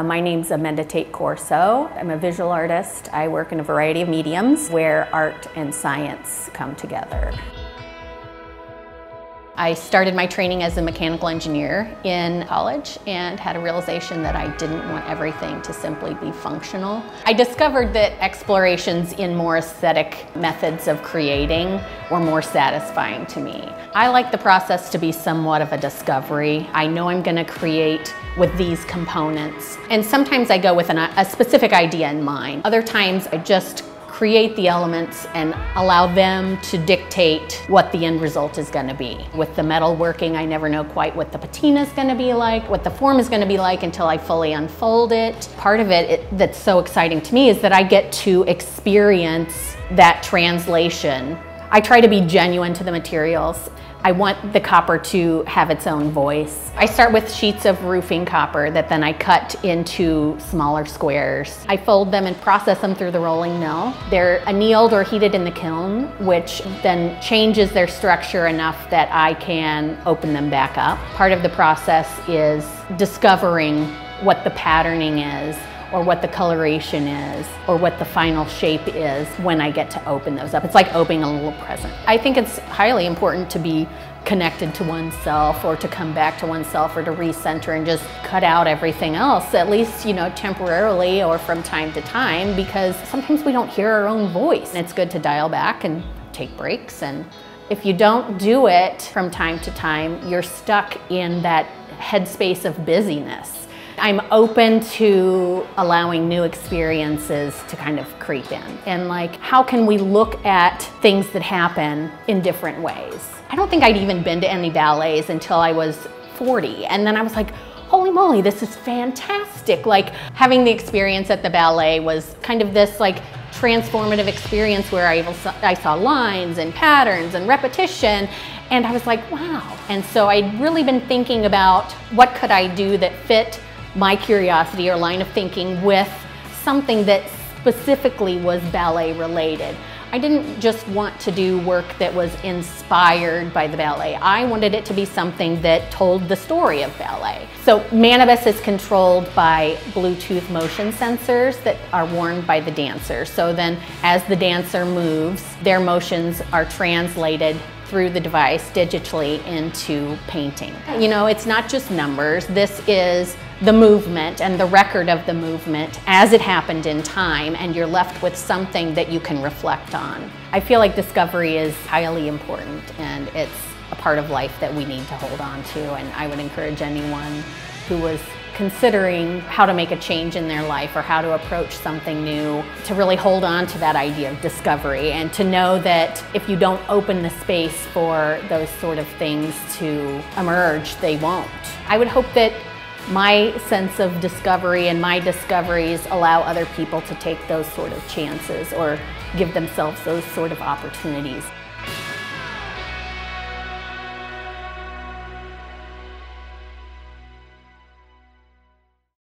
My name's Amenda Tate Corso. I'm a visual artist. I work in a variety of mediums where art and science come together. I started my training as a mechanical engineer in college and had a realization that I didn't want everything to simply be functional. I discovered that explorations in more aesthetic methods of creating were more satisfying to me. I like the process to be somewhat of a discovery. I know I'm going to create with these components, and sometimes I go with a specific idea in mind. Other times I just create the elements and allow them to dictate what the end result is going to be. With the metal working, I never know quite what the patina is going to be like, what the form is going to be like until I fully unfold it. Part of it that's so exciting to me is that I get to experience that translation. I try to be genuine to the materials. I want the copper to have its own voice. I start with sheets of roofing copper that then I cut into smaller squares. I fold them and process them through the rolling mill. They're annealed or heated in the kiln, which then changes their structure enough that I can open them back up. Part of the process is discovering what the patterning is, or what the coloration is, or what the final shape is when I get to open those up. It's like opening a little present. I think it's highly important to be connected to oneself, or to come back to oneself, or to recenter and just cut out everything else, at least, temporarily or from time to time, because sometimes we don't hear our own voice. And it's good to dial back and take breaks, and if you don't do it from time to time, you're stuck in that headspace of busyness. I'm open to allowing new experiences to kind of creep in. And how can we look at things that happen in different ways? I don't think I'd even been to any ballets until I was 40. And then I was like, holy moly, this is fantastic. Having the experience at the ballet was kind of this transformative experience where I saw lines and patterns and repetition. And I was like, wow. And so I'd really been thinking about what could I do that fit my curiosity or line of thinking with something that specifically was ballet related. I didn't just want to do work that was inspired by the ballet. I wanted it to be something that told the story of ballet. So Manibus is controlled by Bluetooth motion sensors that are worn by the dancer. So then as the dancer moves, their motions are translated through the device digitally into painting. It's not just numbers. This is the movement and the record of the movement as it happened in time, and you're left with something that you can reflect on. I feel like discovery is highly important, and it's a part of life that we need to hold on to, and I would encourage anyone who was considering how to make a change in their life or how to approach something new to really hold on to that idea of discovery, and to know that if you don't open the space for those sort of things to emerge, they won't. I would hope that my sense of discovery and my discoveries allow other people to take those sort of chances or give themselves those sort of opportunities.